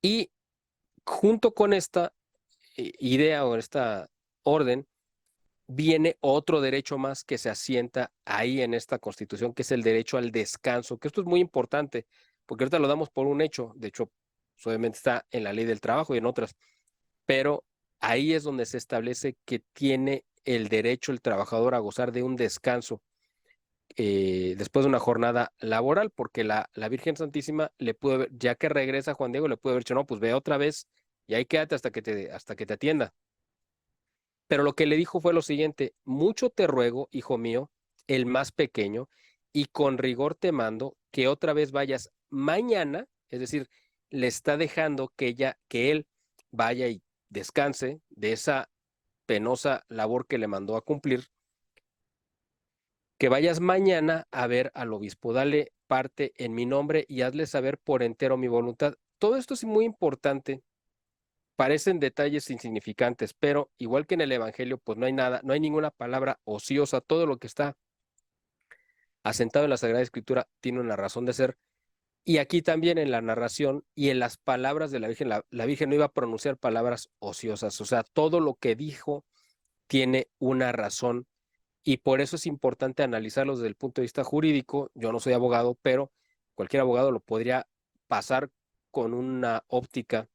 Y junto con esta idea o esta orden, viene otro derecho más que se asienta ahí en esta Constitución, que es el derecho al descanso, que esto es muy importante, porque ahorita lo damos por un hecho, de hecho, pues, obviamente está en la ley del trabajo y en otras, pero ahí es donde se establece que tiene el derecho el trabajador a gozar de un descanso después de una jornada laboral, porque la Virgen Santísima le pudo haber, ya que regresa Juan Diego, le pudo haber dicho, no, pues ve otra vez y ahí quédate hasta que te atienda. Pero lo que le dijo fue lo siguiente, mucho te ruego, hijo mío, el más pequeño, y con rigor te mando que otra vez vayas mañana, es decir, le está dejando que él vaya y descanse de esa penosa labor que le mandó a cumplir, que vayas mañana a ver al obispo, dale parte en mi nombre y hazle saber por entero mi voluntad. Todo esto es muy importante. Parecen detalles insignificantes, pero igual que en el Evangelio, pues no hay nada, no hay ninguna palabra ociosa, todo lo que está asentado en la Sagrada Escritura tiene una razón de ser. Y aquí también en la narración y en las palabras de la Virgen, la Virgen no iba a pronunciar palabras ociosas, o sea, todo lo que dijo tiene una razón y por eso es importante analizarlo desde el punto de vista jurídico. Yo no soy abogado, pero cualquier abogado lo podría pasar con una óptica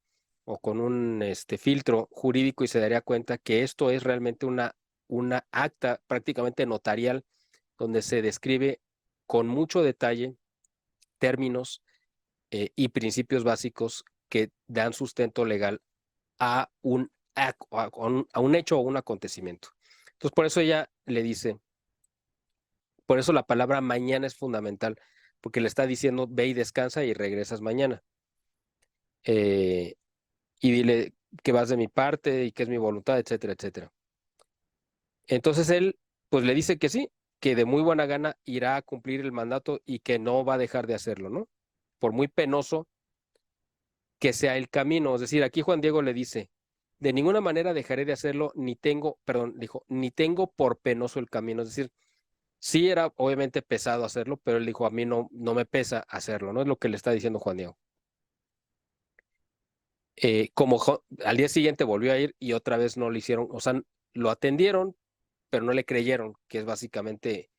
o con un filtro jurídico y se daría cuenta que esto es realmente una acta prácticamente notarial donde se describe con mucho detalle términos y principios básicos que dan sustento legal a a un hecho o un acontecimiento. Entonces, por eso ella le dice, por eso la palabra mañana es fundamental, porque le está diciendo, ve y descansa y regresas mañana. Eh, y dile que vas de mi parte y que es mi voluntad, etcétera, etcétera. Entonces él, pues le dice que sí, que de muy buena gana irá a cumplir el mandato y que no va a dejar de hacerlo, ¿no? Por muy penoso que sea el camino. Es decir, aquí Juan Diego le dice, de ninguna manera dejaré de hacerlo, ni tengo, perdón, dijo, ni tengo por penoso el camino. Es decir, sí era obviamente pesado hacerlo, pero él dijo, a mí no me pesa hacerlo, ¿no? Es lo que le está diciendo Juan Diego. Al día siguiente volvió a ir y otra vez no le hicieron, o sea, lo atendieron, pero no le creyeron, que es básicamente,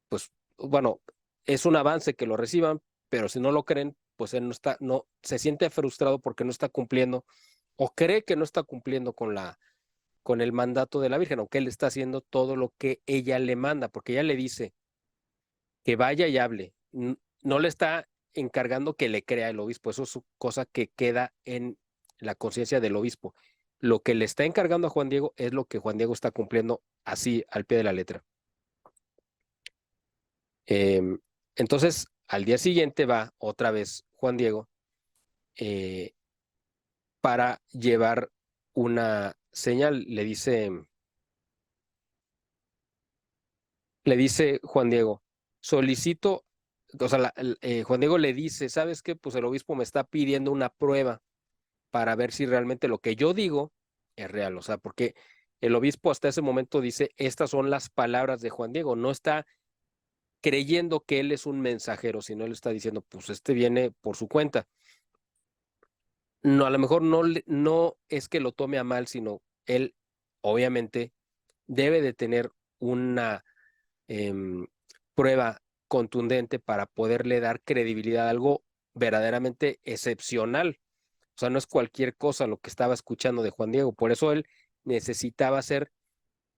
pues, bueno, es un avance que lo reciban, pero si no lo creen, pues él no está, no, se siente frustrado porque no está cumpliendo o cree que no está cumpliendo con el mandato de la Virgen, aunque él está haciendo todo lo que ella le manda, porque ella le dice que vaya y hable. No le está encargando que le crea el obispo, eso es cosa que queda en la conciencia del obispo. Lo que le está encargando a Juan Diego es lo que Juan Diego está cumpliendo así al pie de la letra. Eh, entonces, al día siguiente va otra vez Juan Diego eh, para llevar una señal. Le dice Juan Diego, solicito, o sea, Juan Diego le dice, ¿sabes qué? Pues el obispo me está pidiendo una prueba para ver si realmente lo que yo digo es real, o sea, porque el obispo hasta ese momento dice, estas son las palabras de Juan Diego, no está creyendo que él es un mensajero, sino él está diciendo, pues este viene por su cuenta. No, a lo mejor no es que lo tome a mal, sino él obviamente debe de tener una em, prueba contundente para poderle dar credibilidad a algo verdaderamente excepcional. O sea, no es cualquier cosa lo que estaba escuchando de Juan Diego. Por eso él necesitaba ser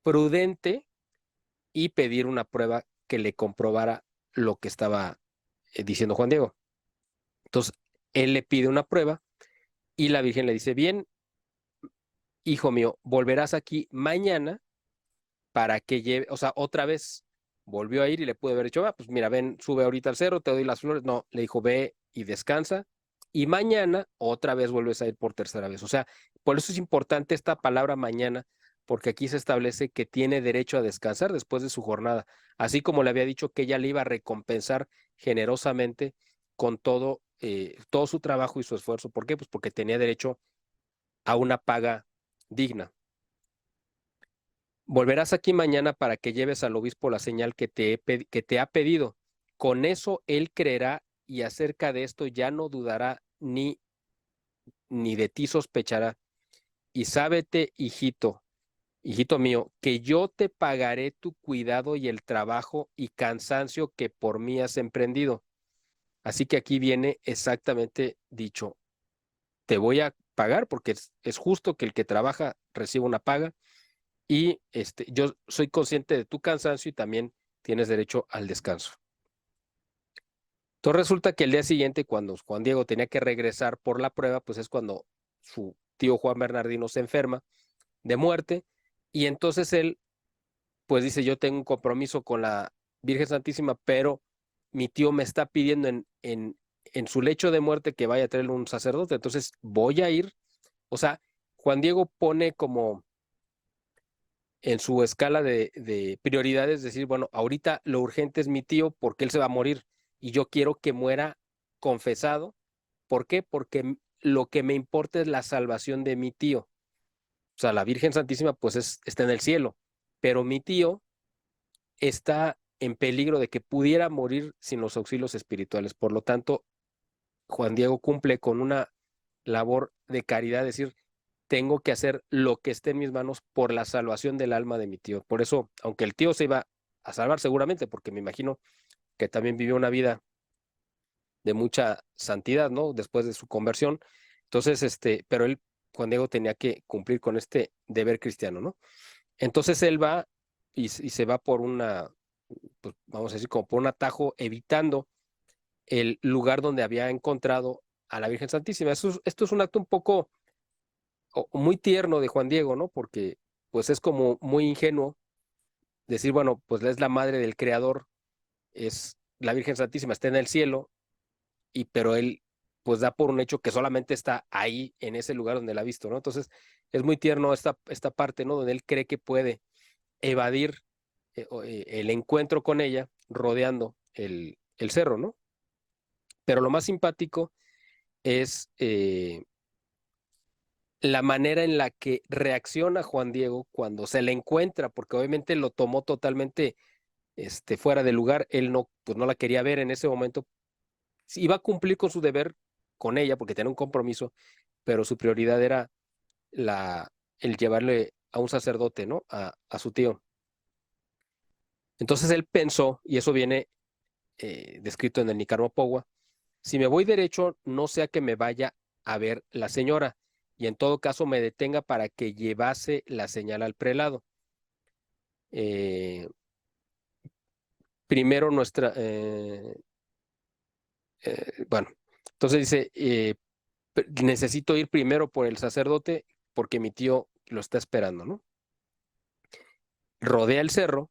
prudente y pedir una prueba que le comprobara lo que estaba diciendo Juan Diego. Entonces, él le pide una prueba y la Virgen le dice, bien, hijo mío, volverás aquí mañana para que lleve, o sea, otra vez volvió a ir y le pude haber dicho, pues mira, ven, sube ahorita al cerro, te doy las flores. No, le dijo, ve y descansa. Y mañana otra vez vuelves a ir por tercera vez. O sea, por eso es importante esta palabra mañana, porque aquí se establece que tiene derecho a descansar después de su jornada, así como le había dicho que ella le iba a recompensar generosamente con todo su trabajo y su esfuerzo. ¿Por qué? Pues porque tenía derecho a una paga digna. Volverás aquí mañana para que lleves al obispo la señal que te ha pedido. Con eso él creerá y acerca de esto ya no dudará ni de ti sospechará. Y sábete, hijito mío, que yo te pagaré tu cuidado y el trabajo y cansancio que por mí has emprendido. Así que aquí viene exactamente dicho, te voy a pagar porque es justo que el que trabaja reciba una paga y yo soy consciente de tu cansancio y también tienes derecho al descanso. Entonces resulta que el día siguiente, cuando Juan Diego tenía que regresar por la prueba, pues es cuando su tío Juan Bernardino se enferma de muerte y entonces él pues dice, yo tengo un compromiso con la Virgen Santísima, pero mi tío me está pidiendo en su lecho de muerte que vaya a traerle un sacerdote, entonces voy a ir. O sea, Juan Diego pone como en su escala de prioridades, decir, bueno, ahorita lo urgente es mi tío porque él se va a morir y yo quiero que muera confesado. ¿Por qué? Porque lo que me importa es la salvación de mi tío. O sea, la Virgen Santísima pues está en el cielo, pero mi tío está en peligro de que pudiera morir sin los auxilios espirituales. Por lo tanto, Juan Diego cumple con una labor de caridad, es decir, tengo que hacer lo que esté en mis manos por la salvación del alma de mi tío. Por eso, aunque el tío se iba a salvar seguramente, porque me imagino que también vivió una vida de mucha santidad, ¿no? Después de su conversión. Entonces, pero él, Juan Diego, tenía que cumplir con este deber cristiano, ¿no? Entonces él va y se va por pues, vamos a decir, como por un atajo, evitando el lugar donde había encontrado a la Virgen Santísima. Esto es un acto un poco muy tierno de Juan Diego, ¿no? Porque pues es como muy ingenuo decir, bueno, pues es la madre del Creador, es la Virgen Santísima, está en el cielo, pero él pues da por un hecho que solamente está ahí, en ese lugar donde la ha visto, ¿no? Entonces es muy tierno esta parte, ¿no? Donde él cree que puede evadir el encuentro con ella rodeando el cerro, ¿no? Pero lo más simpático es la manera en la que reacciona Juan Diego cuando se le encuentra, porque obviamente lo tomó totalmente fuera de lugar, él no, pues no la quería ver en ese momento, iba a cumplir con su deber con ella porque tenía un compromiso, pero su prioridad era el llevarle a un sacerdote, ¿no? A su tío. Entonces él pensó, y eso viene descrito en el Nicaragua, si me voy derecho, no sea que me vaya a ver la señora, y en todo caso me detenga para que llevase la señal al prelado. Primero bueno, entonces dice, necesito ir primero por el sacerdote porque mi tío lo está esperando, ¿no? Rodea el cerro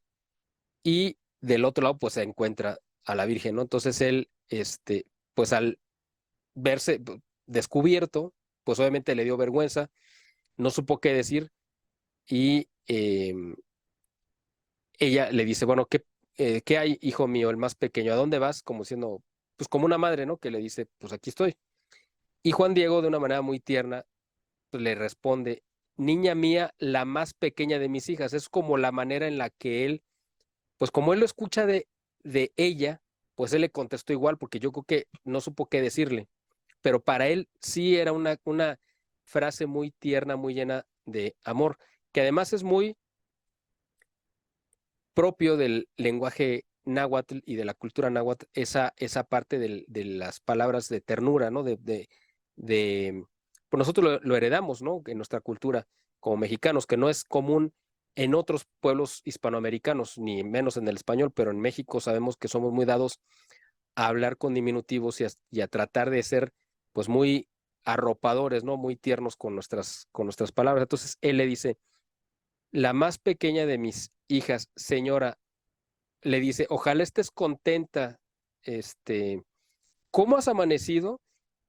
y del otro lado pues se encuentra a la Virgen, ¿no? Entonces él, pues al verse descubierto, pues obviamente le dio vergüenza, no supo qué decir y ella le dice, bueno, ¿qué hay, hijo mío, el más pequeño? ¿A dónde vas? Como siendo, pues como una madre, ¿no? Que le dice, pues aquí estoy. Y Juan Diego, de una manera muy tierna, pues, le responde, niña mía, la más pequeña de mis hijas. Es como la manera en la que él, pues como él lo escucha de ella, pues él le contestó igual, porque yo creo que no supo qué decirle. Pero para él sí era una frase muy tierna, muy llena de amor, que además es muy propio del lenguaje náhuatl y de la cultura náhuatl, esa parte de las palabras de ternura, ¿no? Pues nosotros lo heredamos, ¿no? En nuestra cultura como mexicanos, que no es común en otros pueblos hispanoamericanos, ni menos en el español, pero en México sabemos que somos muy dados a hablar con diminutivos y a tratar de ser, pues, muy arropadores, ¿no? Muy tiernos con nuestras palabras. Entonces él le dice, la más pequeña de mis hijas, señora, le dice, ojalá estés contenta, ¿cómo has amanecido?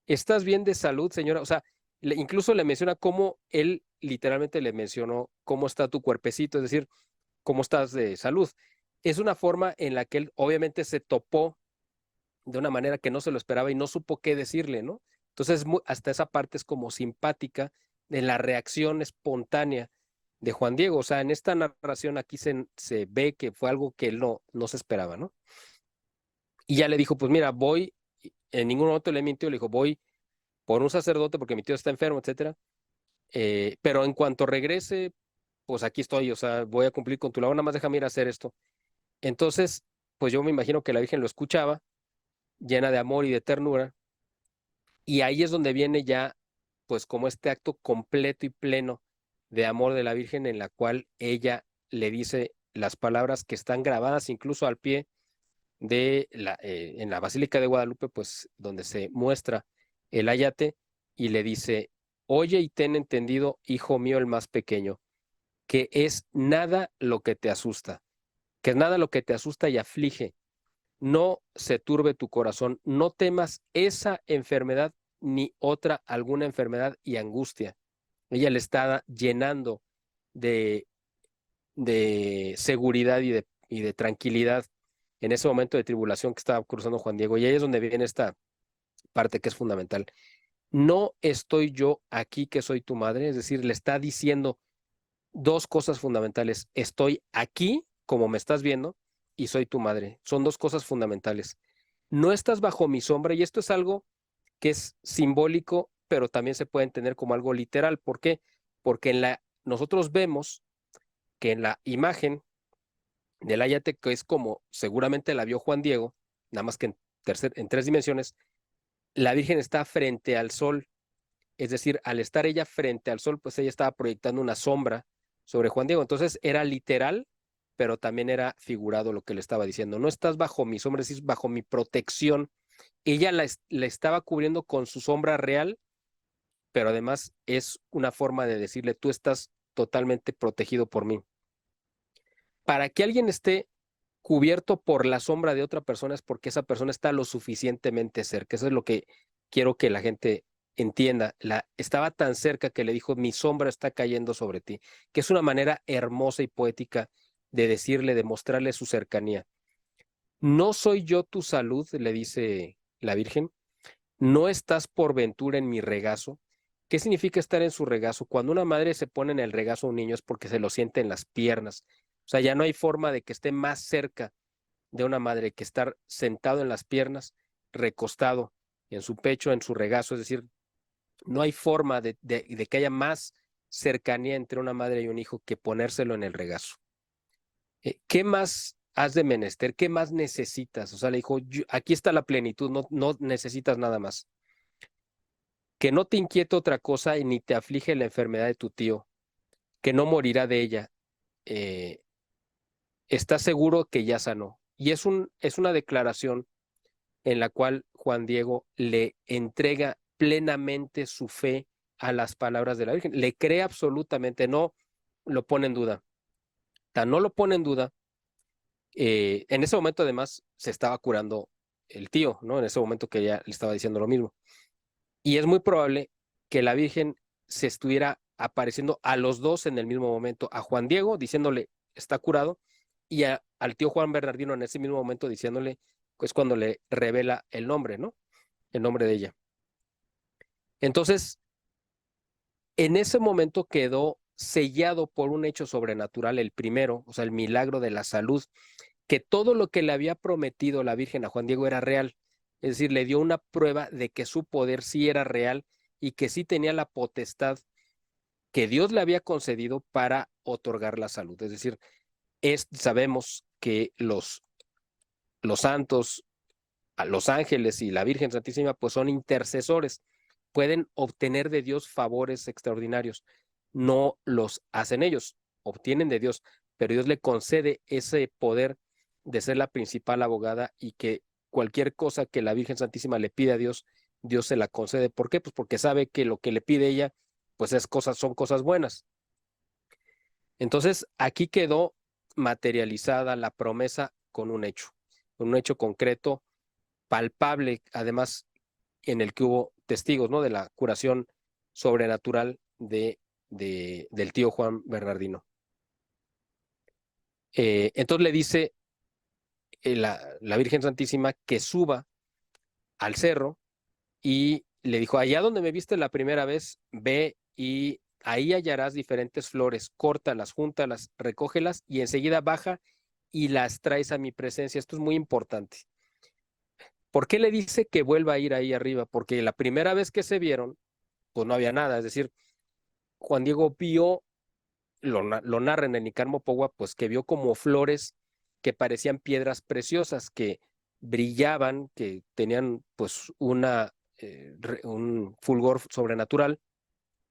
¿Estás bien de salud, señora? O sea, incluso le menciona cómo él literalmente le mencionó cómo está tu cuerpecito, es decir, cómo estás de salud. Es una forma en la que él obviamente se topó de una manera que no se lo esperaba y no supo qué decirle, ¿no? Entonces, hasta esa parte es como simpática de la reacción espontánea de Juan Diego. O sea, en esta narración aquí se ve que fue algo que él no se esperaba, ¿no? Y ya le dijo, pues mira, voy, en ningún momento le mintió, le dijo, voy por un sacerdote porque mi tío está enfermo, etcétera. Pero en cuanto regrese, pues aquí estoy, o sea, voy a cumplir con tu labor, nada más déjame ir a hacer esto. Entonces, pues yo me imagino que la Virgen lo escuchaba, llena de amor y de ternura, y ahí es donde viene ya, pues como este acto completo y pleno de amor de la Virgen en la cual ella le dice las palabras que están grabadas incluso al pie de en la Basílica de Guadalupe, pues donde se muestra el ayate y le dice, oye y ten entendido, hijo mío el más pequeño, que es nada lo que te asusta, que es nada lo que te asusta y aflige. No se turbe tu corazón, no temas esa enfermedad ni otra alguna enfermedad y angustia. Ella le está llenando de, de seguridad y de tranquilidad en ese momento de tribulación que estaba cruzando Juan Diego. Y ahí es donde viene esta parte que es fundamental. No estoy yo aquí que soy tu madre, es decir, le está diciendo dos cosas fundamentales. Estoy aquí, como me estás viendo, y soy tu madre. Son dos cosas fundamentales. No estás bajo mi sombra, y esto es algo que es simbólico, pero también se puede entender como algo literal. ¿Por qué? Porque nosotros vemos que en la imagen del Ayate, que es como seguramente la vio Juan Diego, nada más que en tres dimensiones, la Virgen está frente al sol. Es decir, al estar ella frente al sol, pues ella estaba proyectando una sombra sobre Juan Diego. Entonces era literal, pero también era figurado lo que le estaba diciendo. No estás bajo mi sombra, es decir, bajo mi protección. Ella la estaba cubriendo con su sombra real, pero además es una forma de decirle, tú estás totalmente protegido por mí. Para que alguien esté cubierto por la sombra de otra persona es porque esa persona está lo suficientemente cerca. Eso es lo que quiero que la gente entienda. Estaba tan cerca que le dijo, mi sombra está cayendo sobre ti, que es una manera hermosa y poética de decirle, de mostrarle su cercanía. No soy yo tu salud, le dice la Virgen, no estás por ventura en mi regazo. ¿Qué significa estar en su regazo? Cuando una madre se pone en el regazo a un niño es porque se lo siente en las piernas. O sea, ya no hay forma de que esté más cerca de una madre que estar sentado en las piernas, recostado en su pecho, en su regazo. Es decir, no hay forma de que haya más cercanía entre una madre y un hijo que ponérselo en el regazo. ¿Qué más has de menester? ¿Qué más necesitas? O sea, le dijo, aquí está la plenitud, no necesitas nada más. Que no te inquiete otra cosa y ni te aflige la enfermedad de tu tío, que no morirá de ella. Eh, Estás seguro que ya sanó. Y es una declaración en la cual Juan Diego le entrega plenamente su fe a las palabras de la Virgen. Le cree absolutamente, no lo pone en duda. Tan no lo pone en duda. En ese momento, además, se estaba curando el tío, ¿no? En ese momento que ella le estaba diciendo lo mismo. Y es muy probable que la Virgen se estuviera apareciendo a los dos en el mismo momento, a Juan Diego diciéndole está curado y al tío Juan Bernardino en ese mismo momento diciéndole, pues cuando le revela el nombre, ¿no? El nombre de ella. Entonces, en ese momento quedó sellado por un hecho sobrenatural, el primero, o sea, el milagro de la salud, que todo lo que le había prometido la Virgen a Juan Diego era real. Es decir, le dio una prueba de que su poder sí era real y que sí tenía la potestad que Dios le había concedido para otorgar la salud. Es decir, sabemos que los santos, los ángeles y la Virgen Santísima, pues son intercesores, pueden obtener de Dios favores extraordinarios. No los hacen ellos, obtienen de Dios, pero Dios le concede ese poder de ser la principal abogada y que cualquier cosa que la Virgen Santísima le pide a Dios, Dios se la concede. ¿Por qué? Pues porque sabe que lo que le pide ella, pues son cosas buenas. Entonces, aquí quedó materializada la promesa con un hecho concreto, palpable, además en el que hubo testigos, ¿no? De la curación sobrenatural del tío Juan Bernardino. Entonces le dice la Virgen Santísima que suba al cerro y le dijo, allá donde me viste la primera vez, ve y ahí hallarás diferentes flores, córtalas, júntalas, recógelas y enseguida baja y las traes a mi presencia. Esto es muy importante. ¿Por qué le dice que vuelva a ir ahí arriba? Porque la primera vez que se vieron, pues no había nada. Es decir, Juan Diego vio, lo narra en el Nicar Mopogua, pues que vio como flores que parecían piedras preciosas, que brillaban, que tenían pues un fulgor sobrenatural,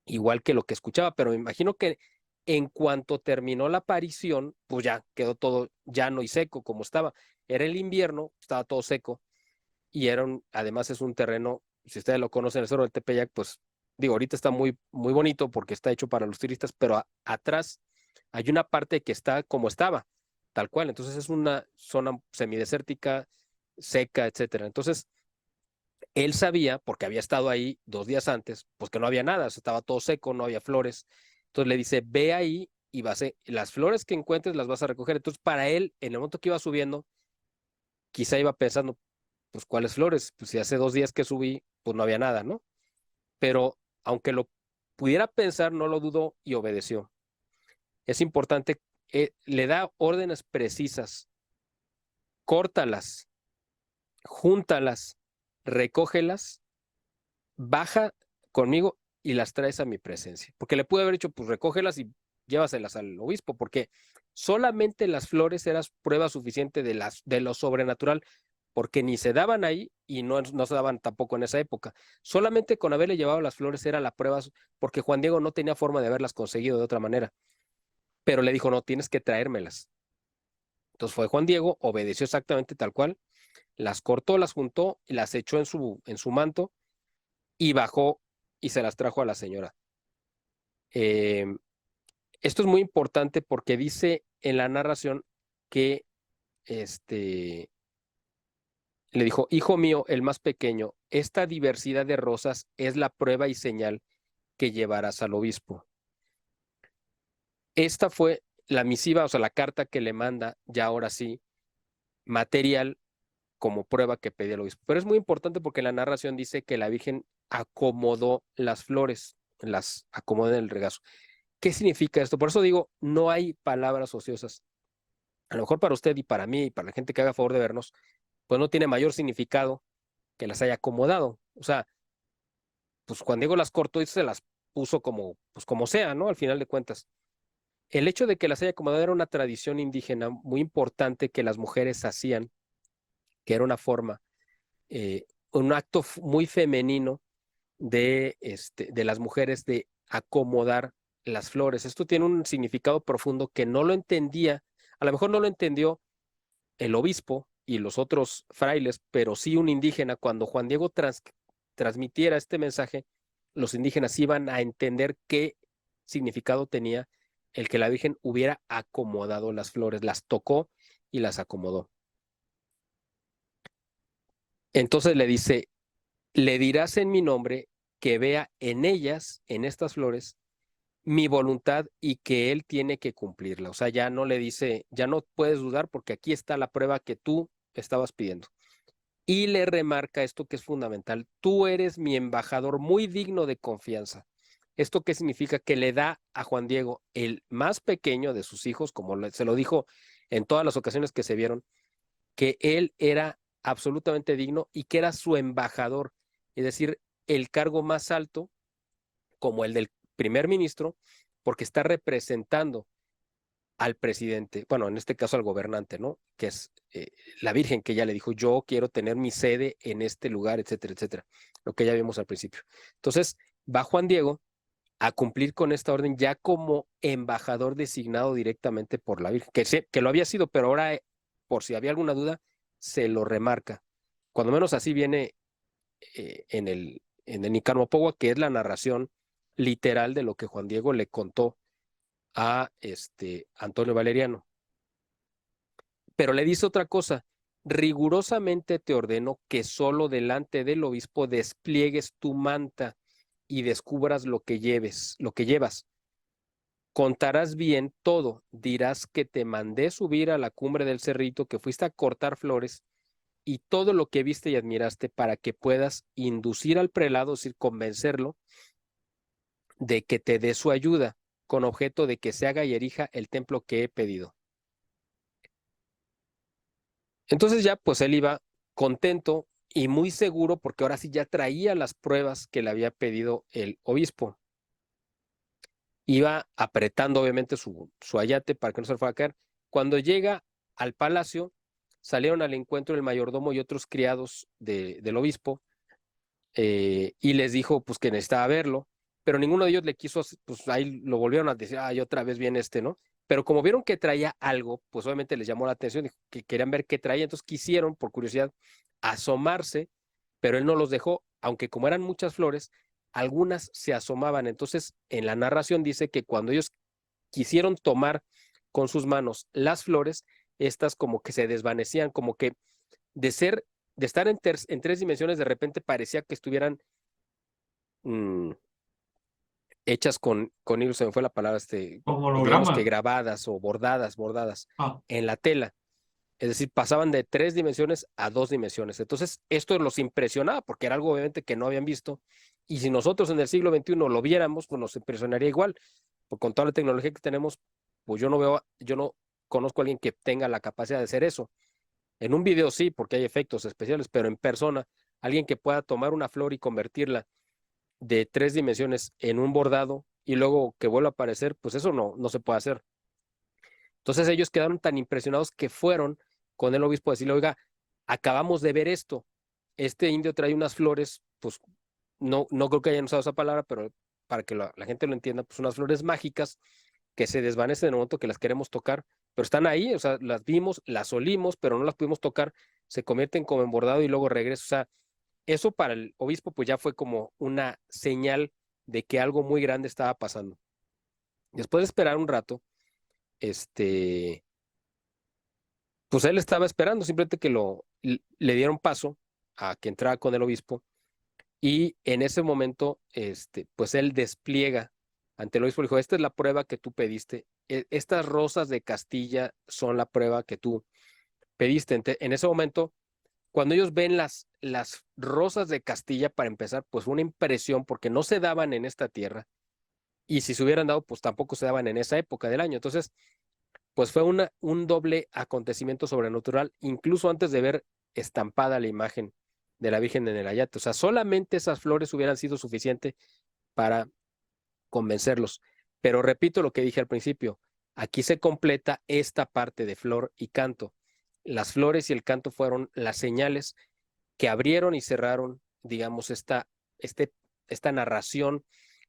igual que lo que escuchaba, pero me imagino que en cuanto terminó la aparición, pues ya quedó todo llano y seco como estaba. Era el invierno, estaba todo seco y además es un terreno, si ustedes lo conocen, el Cerro del Tepeyac, pues digo, ahorita está muy, muy bonito porque está hecho para los turistas, pero atrás hay una parte que está como estaba, tal cual. Entonces es una zona semidesértica, seca, etcétera. Entonces él sabía, porque había estado ahí 2 días antes, pues que no había nada, estaba todo seco, no había flores. Entonces le dice, ve ahí y las flores que encuentres las vas a recoger. Entonces para él, en el momento que iba subiendo, quizá iba pensando, pues cuáles flores, pues si hace 2 días que subí, pues no había nada, ¿no? Pero aunque lo pudiera pensar, no lo dudó y obedeció. Es importante, le da órdenes precisas, córtalas, júntalas, recógelas, baja conmigo y las traes a mi presencia. Porque le pude haber dicho, pues recógelas y llévaselas al obispo, porque solamente las flores eran prueba suficiente de lo sobrenatural, porque ni se daban ahí y no se daban tampoco en esa época. Solamente con haberle llevado las flores era la prueba, porque Juan Diego no tenía forma de haberlas conseguido de otra manera. Pero le dijo, no, tienes que traérmelas. Entonces fue Juan Diego, obedeció exactamente tal cual, las cortó, las juntó y las echó en su manto y bajó y se las trajo a la señora. Eh, Esto es muy importante porque dice en la narración que este, le dijo, hijo mío, el más pequeño, esta diversidad de rosas es la prueba y señal que llevarás al obispo. Esta fue la misiva, o sea, la carta que le manda, ya ahora sí, material como prueba que pedía el obispo. Pero es muy importante porque la narración dice que la Virgen acomodó las flores, las acomodó en el regazo. ¿Qué significa esto? Por eso digo, no hay palabras ociosas. A lo mejor para usted y para mí y para la gente que haga favor de vernos, pues no tiene mayor significado que las haya acomodado. O sea, pues Juan Diego las cortó y se las puso como, pues como sea, ¿no? Al final de cuentas. El hecho de que las haya acomodado era una tradición indígena muy importante que las mujeres hacían, que era una forma, un acto muy femenino de las mujeres de acomodar las flores. Esto tiene un significado profundo que no lo entendía, a lo mejor no lo entendió el obispo y los otros frailes, pero sí un indígena. Cuando Juan Diego transmitiera este mensaje, los indígenas iban a entender qué significado tenía el que la Virgen hubiera acomodado las flores, las tocó y las acomodó. Entonces le dice, le dirás en mi nombre que vea en ellas, en estas flores, mi voluntad y que él tiene que cumplirla. O sea, ya no le dice, ya no puedes dudar porque aquí está la prueba que tú estabas pidiendo. Y le remarca esto que es fundamental, tú eres mi embajador muy digno de confianza. ¿Esto qué significa? Que le da a Juan Diego, el más pequeño de sus hijos, como se lo dijo en todas las ocasiones que se vieron, que él era absolutamente digno y que era su embajador, es decir, el cargo más alto, como el del primer ministro, porque está representando al presidente, bueno, en este caso al gobernante, ¿no? Que es la Virgen que ya le dijo, yo quiero tener mi sede en este lugar, etcétera, etcétera, lo que ya vimos al principio. Entonces, va Juan Diego a cumplir con esta orden ya como embajador designado directamente por la Virgen, que lo había sido, pero ahora, por si había alguna duda, se lo remarca. Cuando menos así viene en el Nicarmopogua, que es la narración literal de lo que Juan Diego le contó a Antonio Valeriano. Pero le dice otra cosa, rigurosamente te ordeno que solo delante del obispo despliegues tu manta y descubras lo que llevas. Contarás bien todo, dirás que te mandé subir a la cumbre del cerrito, que fuiste a cortar flores y todo lo que viste y admiraste para que puedas inducir al prelado, es decir, convencerlo de que te dé su ayuda, con objeto de que se haga y erija el templo que he pedido. Entonces ya, pues él iba contento, y muy seguro porque ahora sí ya traía las pruebas que le había pedido el obispo. Iba apretando obviamente su ayate para que no se le fuera a caer. Cuando llega al palacio, salieron al encuentro el mayordomo y otros criados del obispo, y les dijo pues que necesitaba verlo, pero ninguno de ellos le quiso, pues ahí lo volvieron a decir, ay, otra vez viene ¿no? Pero como vieron que traía algo, pues obviamente les llamó la atención, que querían ver qué traía, entonces quisieron, por curiosidad, asomarse, pero él no los dejó, aunque como eran muchas flores, algunas se asomaban. Entonces, en la narración dice que cuando ellos quisieron tomar con sus manos las flores, estas como que se desvanecían, como que de ser, de estar en tres dimensiones, de repente parecía que estuvieran mmm, hechas con hilo, se me fue la palabra, Como digamos que holograma. grabadas o bordadas Ah, en la tela. Es decir, pasaban de tres dimensiones a dos dimensiones. Entonces, esto los impresionaba porque era algo obviamente que no habían visto. Y si nosotros en el siglo XXI lo viéramos, pues nos impresionaría igual. Porque con toda la tecnología que tenemos, pues yo no conozco a alguien que tenga la capacidad de hacer eso. En un video sí, porque hay efectos especiales, pero en persona, alguien que pueda tomar una flor y convertirla de tres dimensiones en un bordado y luego que vuelva a aparecer, pues eso no se puede hacer. Entonces ellos quedaron tan impresionados que fueron con el obispo a decirle, oiga, acabamos de ver esto. Este indio trae unas flores, pues no creo que hayan usado esa palabra, pero para que la gente lo entienda, pues unas flores mágicas que se desvanecen en el momento que las queremos tocar, pero están ahí, o sea, las vimos, las olimos, pero no las pudimos tocar, se convierten como en bordado y luego regreso. O sea, eso para el obispo pues ya fue como una señal de que algo muy grande estaba pasando. Después de esperar un rato, este, pues él estaba esperando, simplemente que le dieron paso a que entrara con el obispo y en ese momento, pues él despliega ante el obispo, le dijo, esta es la prueba que tú pediste, estas rosas de Castilla son la prueba que tú pediste. En ese momento, cuando ellos ven las rosas de Castilla, para empezar, pues una impresión porque no se daban en esta tierra y si se hubieran dado, pues tampoco se daban en esa época del año. Entonces, pues fue un doble acontecimiento sobrenatural, incluso antes de ver estampada la imagen de la Virgen en el ayate. O sea, solamente esas flores hubieran sido suficiente para convencerlos. Pero repito lo que dije al principio, aquí se completa esta parte de flor y canto. Las flores y el canto fueron las señales que abrieron y cerraron, digamos, este, esta narración,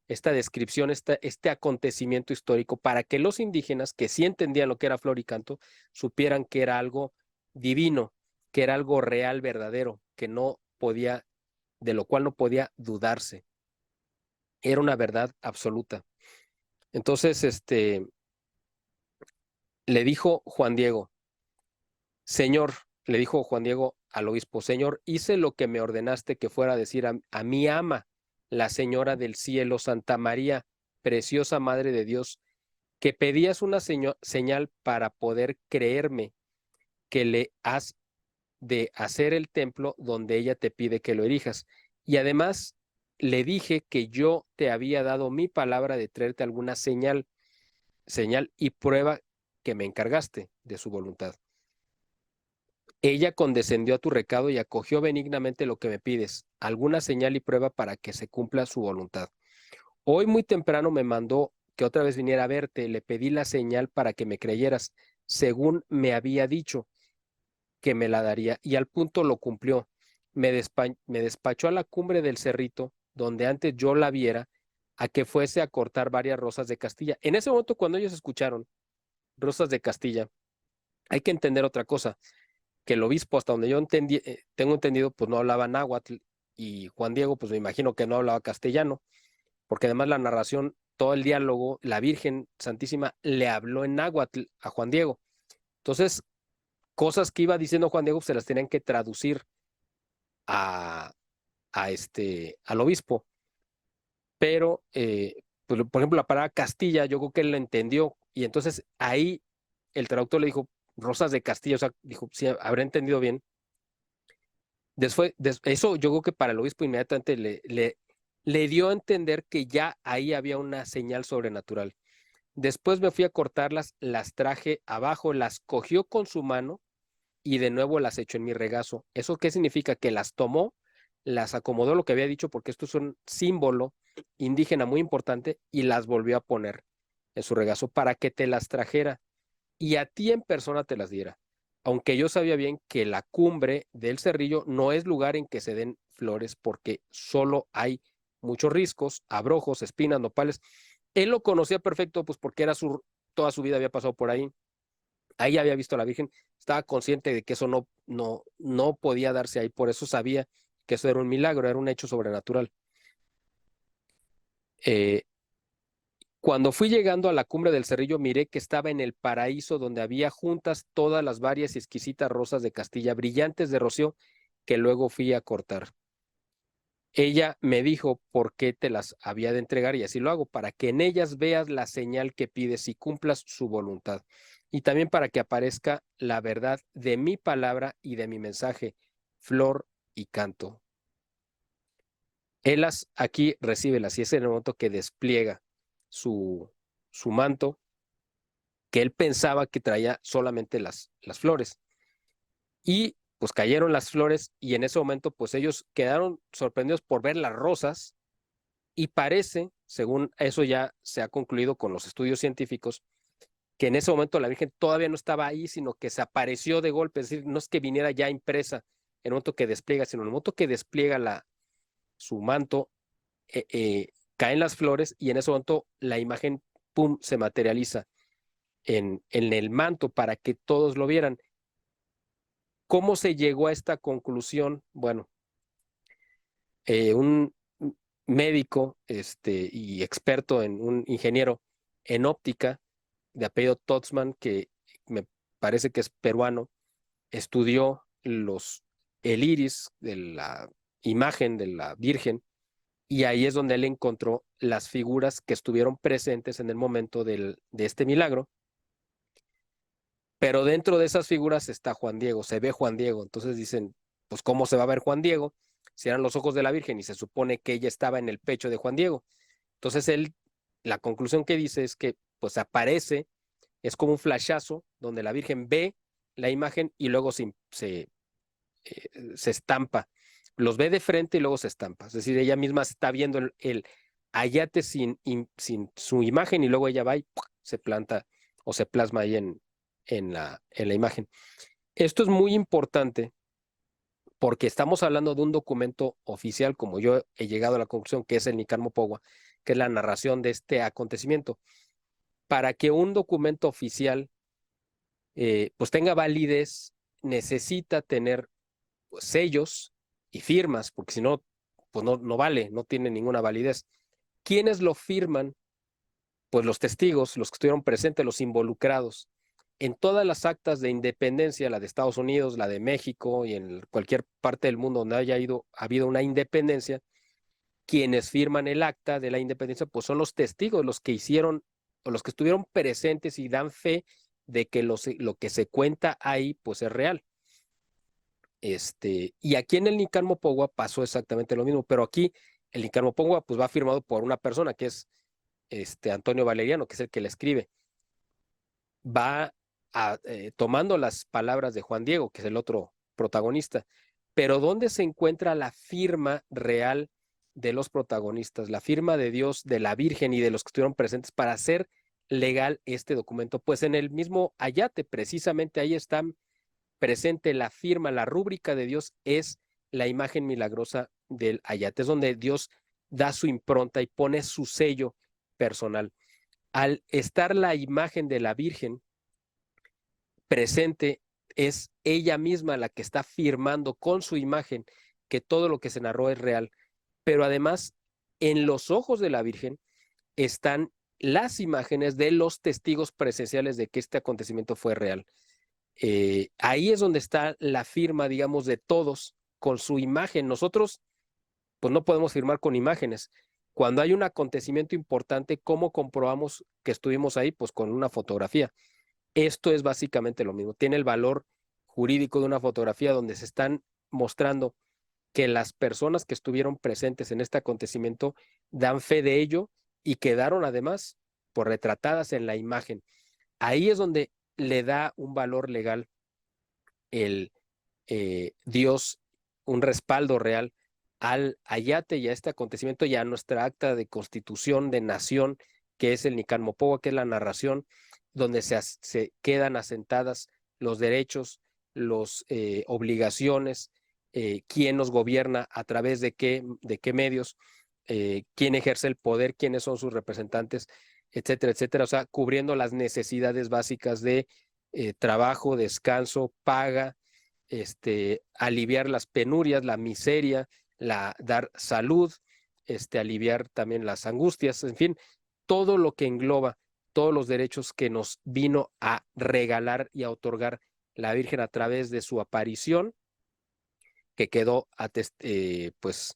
esta descripción, este acontecimiento histórico, para que los indígenas, que sí entendían lo que era flor y canto, supieran que era algo divino, que era algo real, verdadero, que no podía, de lo cual no podía dudarse. Era una verdad absoluta. Entonces, le dijo Juan Diego, Señor, le dijo Juan Diego al obispo, Señor, hice lo que me ordenaste que fuera a decir a mi ama, la Señora del Cielo, Santa María, preciosa Madre de Dios, que pedías una señal para poder creerme que le has de hacer el templo donde ella te pide que lo erijas. Y además le dije que yo te había dado mi palabra de traerte alguna señal y prueba que me encargaste de su voluntad. Ella condescendió a tu recado y acogió benignamente lo que me pides, alguna señal y prueba para que se cumpla su voluntad. Hoy muy temprano me mandó que otra vez viniera a verte, le pedí la señal para que me creyeras, según me había dicho que me la daría, y al punto lo cumplió. Me despachó a la cumbre del cerrito, donde antes yo la viera, a que fuese a cortar varias rosas de Castilla. En ese momento, cuando ellos escucharon rosas de Castilla, hay que entender otra cosa, que el obispo, hasta donde yo tengo entendido, pues no hablaba náhuatl, y Juan Diego, pues me imagino que no hablaba castellano, porque además la narración, todo el diálogo, la Virgen Santísima le habló en náhuatl a Juan Diego. Entonces, cosas que iba diciendo Juan Diego pues, se las tenían que traducir a, al obispo. Pero, pues, por ejemplo, la palabra Castilla, yo creo que él la entendió, y entonces ahí el traductor le dijo, Rosas de Castilla, o sea, dijo, sí, habrá entendido bien. Después, eso yo creo que para el obispo inmediatamente le dio a entender que ya ahí había una señal sobrenatural. Después me fui a cortarlas, las traje abajo, las cogió con su mano y de nuevo las echó en mi regazo. ¿Eso qué significa? Que las tomó, las acomodó lo que había dicho, porque esto es un símbolo indígena muy importante, y las volvió a poner en su regazo para que te las trajera y a ti en persona te las diera. Aunque yo sabía bien que la cumbre del Cerrillo no es lugar en que se den flores porque solo hay muchos riscos, abrojos, espinas, nopales. Él lo conocía perfecto, pues porque era toda su vida había pasado por ahí. Ahí había visto a la Virgen, estaba consciente de que eso no podía darse ahí, por eso sabía que eso era un milagro, era un hecho sobrenatural. Eh, Cuando fui llegando a la cumbre del Cerrillo, miré que estaba en el paraíso donde había juntas todas las varias y exquisitas rosas de Castilla, brillantes de rocío, que luego fui a cortar. Ella me dijo por qué te las había de entregar y así lo hago, para que en ellas veas la señal que pides y cumplas su voluntad. Y también para que aparezca la verdad de mi palabra y de mi mensaje, flor y canto. Él aquí recíbelas y es en el momento que despliega su manto, que él pensaba que traía solamente las flores. Y pues cayeron las flores y en ese momento pues ellos quedaron sorprendidos por ver las rosas y parece, según eso ya se ha concluido con los estudios científicos, que en ese momento la Virgen todavía no estaba ahí, sino que se apareció de golpe, es decir, no es que viniera ya impresa en el momento que despliega, sino en el momento que despliega su manto, caen las flores y en ese momento la imagen, pum, se materializa en el manto para que todos lo vieran. ¿Cómo se llegó a esta conclusión? Bueno, un médico y experto un ingeniero en óptica de apellido Totzman, que me parece que es peruano, estudió el iris de la imagen de la Virgen y ahí es donde él encontró las figuras que estuvieron presentes en el momento de este milagro. Pero dentro de esas figuras está Juan Diego, se ve Juan Diego. Entonces dicen, pues ¿cómo se va a ver Juan Diego si eran los ojos de la Virgen y se supone que ella estaba en el pecho de Juan Diego? Entonces la conclusión que dice es que pues aparece, es como un flashazo donde la Virgen ve la imagen y luego se estampa. Los ve de frente y luego se estampa. Es decir, ella misma está viendo el ayate sin su imagen y luego ella va y ¡puc! Se planta o se plasma ahí en la imagen. Esto es muy importante porque estamos hablando de un documento oficial, como yo he llegado a la conclusión, que es el Nican Mopogua, que es la narración de este acontecimiento. Para que un documento oficial pues tenga validez, necesita tener pues, sellos y firmas, porque si no, pues no vale, no tiene ninguna validez. ¿Quiénes lo firman? Pues los testigos, los que estuvieron presentes, los involucrados. En todas las actas de independencia, la de Estados Unidos, la de México y en cualquier parte del mundo donde habido una independencia, quienes firman el acta de la independencia, pues son los testigos, los que hicieron o los que estuvieron presentes y dan fe de que lo que se cuenta ahí, pues es real. Y aquí en el Nican Mopogua pasó exactamente lo mismo, pero aquí el Nican Mopogua pues va firmado por una persona que es Antonio Valeriano, que es el que le escribe. Va tomando las palabras de Juan Diego, que es el otro protagonista, pero ¿dónde se encuentra la firma real de los protagonistas, la firma de Dios, de la Virgen y de los que estuvieron presentes para hacer legal este documento? Pues en el mismo ayate, precisamente ahí está presente la firma, la rúbrica de Dios es la imagen milagrosa del ayate, es donde Dios da su impronta y pone su sello personal. Al estar la imagen de la Virgen presente, es ella misma la que está firmando con su imagen que todo lo que se narró es real. Pero además, en los ojos de la Virgen están las imágenes de los testigos presenciales de que este acontecimiento fue real. Ahí es donde está la firma, digamos, de todos con su imagen. Nosotros, pues no podemos firmar con imágenes. Cuando hay un acontecimiento importante, ¿cómo comprobamos que estuvimos ahí? Pues con una fotografía. Esto es básicamente lo mismo. Tiene el valor jurídico de una fotografía donde se están mostrando que las personas que estuvieron presentes en este acontecimiento dan fe de ello y quedaron además por retratadas en la imagen. Ahí es donde le da un valor legal el Dios un respaldo real al ayate y a este acontecimiento y a nuestra acta de constitución de nación, que es el Nican Mopohua, que es la narración donde se quedan asentadas los derechos, las obligaciones, quién nos gobierna, a través de qué medios, quién ejerce el poder, quiénes son sus representantes, etcétera, etcétera. O sea, cubriendo las necesidades básicas de trabajo, descanso, paga, aliviar las penurias, la miseria, dar salud, aliviar también las angustias, en fin, todo lo que engloba todos los derechos que nos vino a regalar y a otorgar la Virgen a través de su aparición, que quedó pues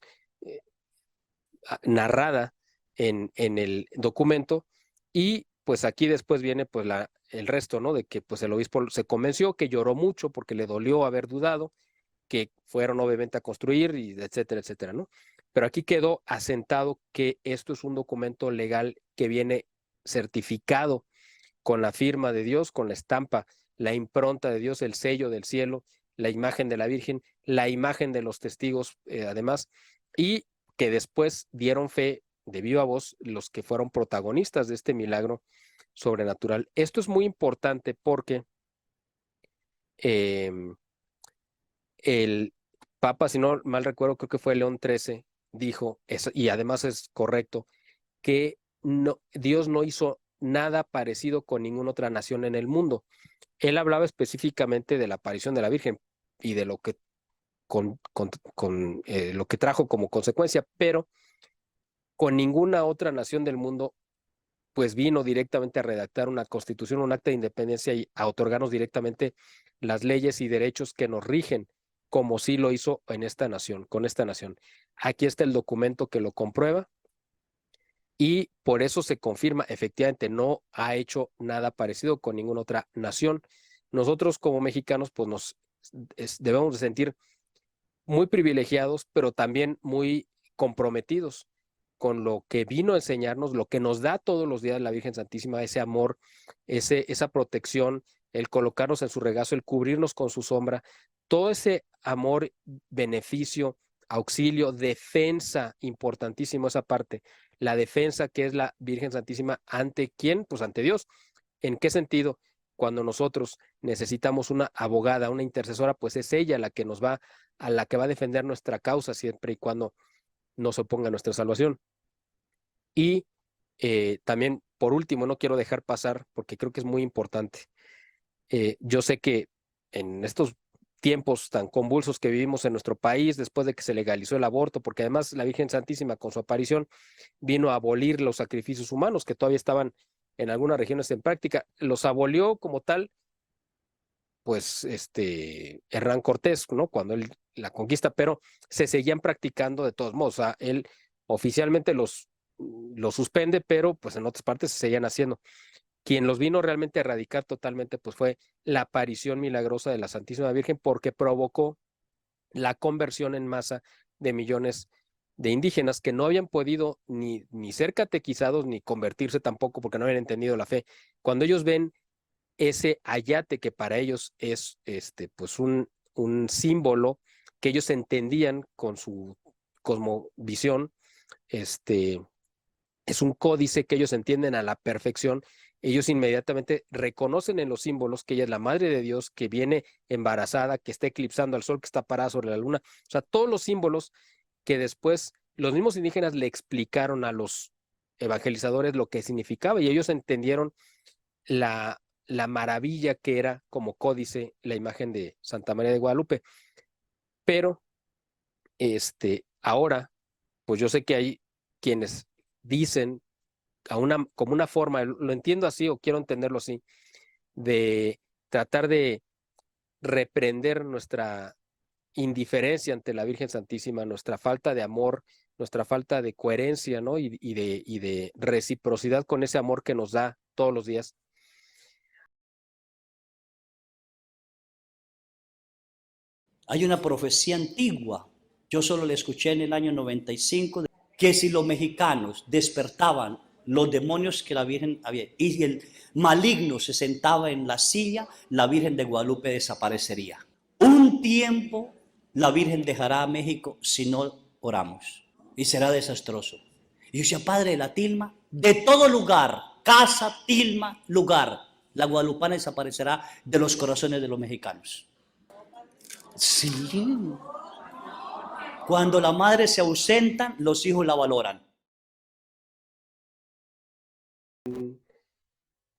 narrada en el documento. Y pues aquí después viene pues el resto, ¿no? De que pues el obispo se convenció, que lloró mucho porque le dolió haber dudado, que fueron obviamente a construir, y etcétera, etcétera, ¿no? Pero aquí quedó asentado que esto es un documento legal que viene certificado con la firma de Dios, con la estampa, la impronta de Dios, el sello del cielo, la imagen de la Virgen, la imagen de los testigos, además, y que después dieron fe de viva voz los que fueron protagonistas de este milagro sobrenatural. Esto es muy importante porque el Papa, si no mal recuerdo, creo que fue León XIII, dijo, y además es correcto, que no, Dios no hizo nada parecido con ninguna otra nación en el mundo. Él hablaba específicamente de la aparición de la Virgen y de lo que lo que trajo como consecuencia, pero con ninguna otra nación del mundo pues vino directamente a redactar una constitución, un acta de independencia y a otorgarnos directamente las leyes y derechos que nos rigen, como sí lo hizo en esta nación, con esta nación. Aquí está el documento que lo comprueba, y por eso se confirma, efectivamente, no ha hecho nada parecido con ninguna otra nación. Nosotros como mexicanos, pues debemos de sentir muy privilegiados, pero también muy comprometidos con lo que vino a enseñarnos, lo que nos da todos los días la Virgen Santísima, ese amor, esa protección, el colocarnos en su regazo, el cubrirnos con su sombra, todo ese amor, beneficio, auxilio, defensa, importantísimo esa parte, la defensa que es la Virgen Santísima, ¿ante quién? Pues ante Dios. ¿En qué sentido? Cuando nosotros necesitamos una abogada, una intercesora, pues es ella a la que va a defender nuestra causa siempre y cuando no se oponga a nuestra salvación. Y también, por último, no quiero dejar pasar, porque creo que es muy importante. Yo sé que en estos tiempos tan convulsos que vivimos en nuestro país, después de que se legalizó el aborto, porque además la Virgen Santísima con su aparición vino a abolir los sacrificios humanos que todavía estaban en algunas regiones en práctica, los abolió como tal, pues Hernán Cortés, ¿no? Cuando él la conquista, pero se seguían practicando de todos modos. O sea, él oficialmente los suspende, pero pues en otras partes se seguían haciendo. Quien los vino realmente a erradicar totalmente, pues fue la aparición milagrosa de la Santísima Virgen, porque provocó la conversión en masa de millones de indígenas que no habían podido ni ser catequizados ni convertirse tampoco porque no habían entendido la fe. Cuando ellos ven ese ayate que para ellos es pues un símbolo que ellos entendían con su cosmovisión, es un códice que ellos entienden a la perfección. Ellos inmediatamente reconocen en los símbolos que ella es la Madre de Dios, que viene embarazada, que está eclipsando al sol, que está parada sobre la luna. O sea, todos los símbolos que después los mismos indígenas le explicaron a los evangelizadores lo que significaba, y ellos entendieron la maravilla que era como códice la imagen de Santa María de Guadalupe. Pero ahora, pues yo sé que hay quienes dicen como una forma, lo entiendo así o quiero entenderlo así, de tratar de reprender nuestra indiferencia ante la Virgen Santísima, nuestra falta de amor, nuestra falta de coherencia, ¿no? Y de reciprocidad con ese amor que nos da todos los días. Hay una profecía antigua, yo solo la escuché en el año 95, que si los mexicanos despertaban los demonios que la Virgen había, y el maligno se sentaba en la silla, la Virgen de Guadalupe desaparecería. un tiempo la Virgen dejará a México si no oramos. Y será desastroso. Y yo decía, Padre, la tilma, de todo lugar, casa, tilma, lugar, la guadalupana desaparecerá de los corazones de los mexicanos. Sí. Cuando la madre se ausenta, los hijos la valoran.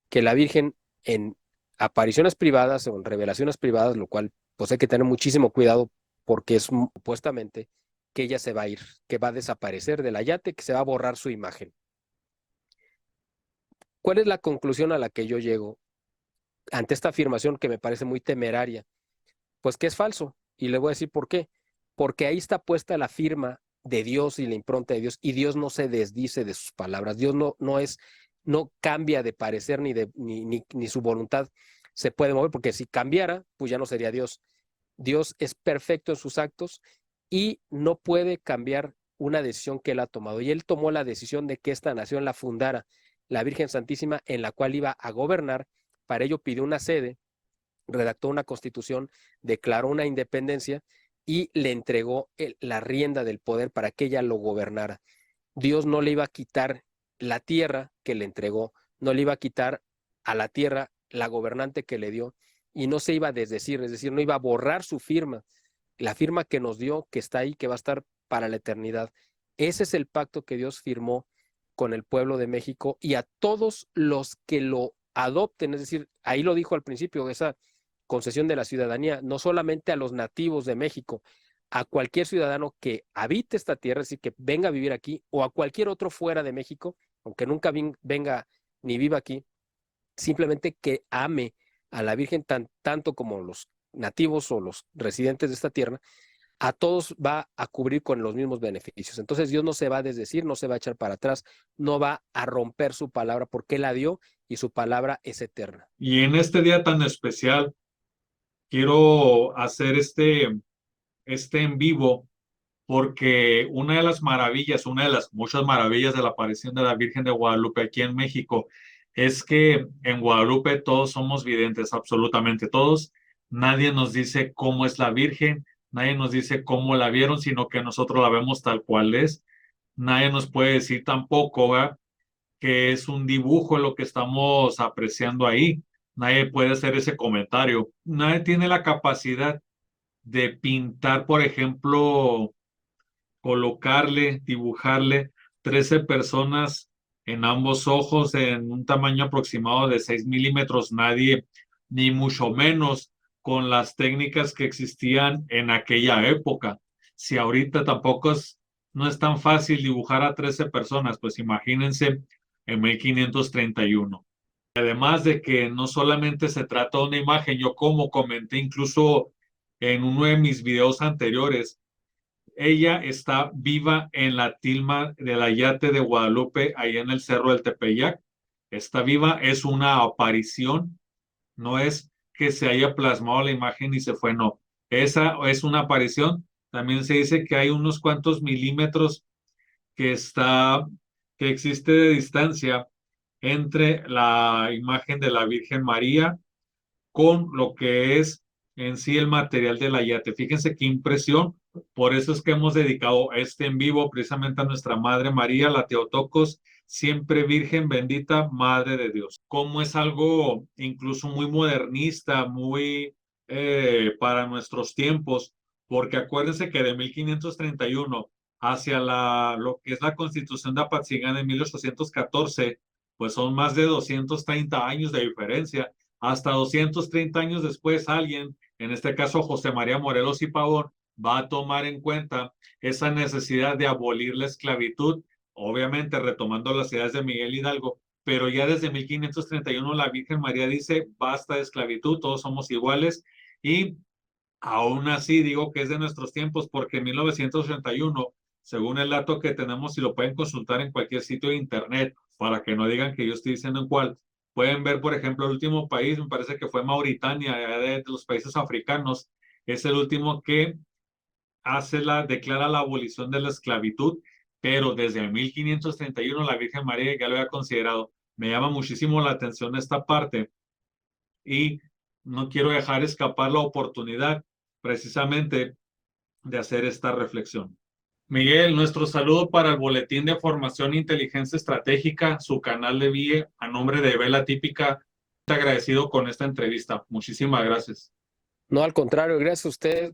Que la Virgen en apariciones privadas o en revelaciones privadas, lo cual pues hay que tener muchísimo cuidado porque es supuestamente que ella se va a ir, que va a desaparecer del ayate, que se va a borrar su imagen. ¿Cuál es la conclusión a la que yo llego ante esta afirmación que me parece muy temeraria? Pues que es falso. Y le voy a decir por qué. Porque ahí está puesta la firma de Dios y la impronta de Dios, y Dios no se desdice de sus palabras. Dios no cambia de parecer ni su voluntad se puede mover, porque si cambiara, pues ya no sería Dios. Dios es perfecto en sus actos y no puede cambiar una decisión que él ha tomado. Y él tomó la decisión de que esta nación la fundara la Virgen Santísima, en la cual iba a gobernar. Para ello pidió una sede, redactó una constitución, declaró una independencia y le entregó la rienda del poder para que ella lo gobernara. Dios no le iba a quitar la tierra que le entregó, no le iba a quitar a la tierra la gobernante que le dio, y no se iba a desdecir, es decir, no iba a borrar su firma, la firma que nos dio, que está ahí, que va a estar para la eternidad. Ese es el pacto que Dios firmó con el pueblo de México y a todos los que lo adopten, es decir, ahí lo dijo al principio, esa concesión de la ciudadanía, no solamente a los nativos de México, a cualquier ciudadano que habite esta tierra, es decir, que venga a vivir aquí, o a cualquier otro fuera de México, aunque nunca venga ni viva aquí, simplemente que ame a la Virgen tanto como los nativos o los residentes de esta tierra, a todos va a cubrir con los mismos beneficios. Entonces Dios no se va a desdecir, no se va a echar para atrás, no va a romper su palabra porque Él la dio y su palabra es eterna. Y en este día tan especial, quiero hacer este en vivo porque una de las maravillas, una de las muchas maravillas de la aparición de la Virgen de Guadalupe aquí en México es que en Guadalupe todos somos videntes, absolutamente todos. Nadie nos dice cómo es la Virgen, nadie nos dice cómo la vieron, sino que nosotros la vemos tal cual es. Nadie nos puede decir tampoco, ¿verdad?, que es un dibujo lo que estamos apreciando ahí. Nadie puede hacer ese comentario. Nadie tiene la capacidad de pintar, por ejemplo, colocarle, dibujarle 13 personas en ambos ojos en un tamaño aproximado de 6 milímetros. Nadie, ni mucho menos con las técnicas que existían en aquella época. Si ahorita tampoco no es tan fácil dibujar a 13 personas, pues imagínense en 1531. Además de que no solamente se trata de una imagen, yo como comenté incluso en uno de mis videos anteriores, ella está viva en la tilma del Ayate de Guadalupe, ahí en el Cerro del Tepeyac. Está viva, es una aparición, no es que se haya plasmado la imagen y se fue, no. Esa es una aparición. También se dice que hay unos cuantos milímetros que que existe de distancia entre la imagen de la Virgen María con lo que es en sí el material del ayate. Fíjense qué impresión. Por eso es que hemos dedicado este en vivo precisamente a nuestra Madre María, la Teotocos, siempre Virgen bendita, Madre de Dios. Como es algo incluso muy modernista, muy para nuestros tiempos, porque acuérdense que de 1531 hacia lo que es la Constitución de Apatzingán de 1814, pues son más de 230 años de diferencia. Hasta 230 años después, alguien, en este caso José María Morelos y Pavón, va a tomar en cuenta esa necesidad de abolir la esclavitud, obviamente retomando las ideas de Miguel Hidalgo, pero ya desde 1531 la Virgen María dice, basta de esclavitud, todos somos iguales, y aún así digo que es de nuestros tiempos porque en 1981, según el dato que tenemos y lo pueden consultar en cualquier sitio de internet, para que no digan que yo estoy diciendo en cuál, pueden ver, por ejemplo, el último país, me parece que fue Mauritania, de los países africanos, es el último que declara la abolición de la esclavitud, pero desde el 1531 la Virgen María ya lo había considerado. Me llama muchísimo la atención esta parte y no quiero dejar escapar la oportunidad precisamente de hacer esta reflexión. Miguel, nuestro saludo para el Boletín de Formación e Inteligencia Estratégica, su canal de VIE, a nombre de Vela Típica. Agradecido con esta entrevista. Muchísimas gracias. No, al contrario, gracias a usted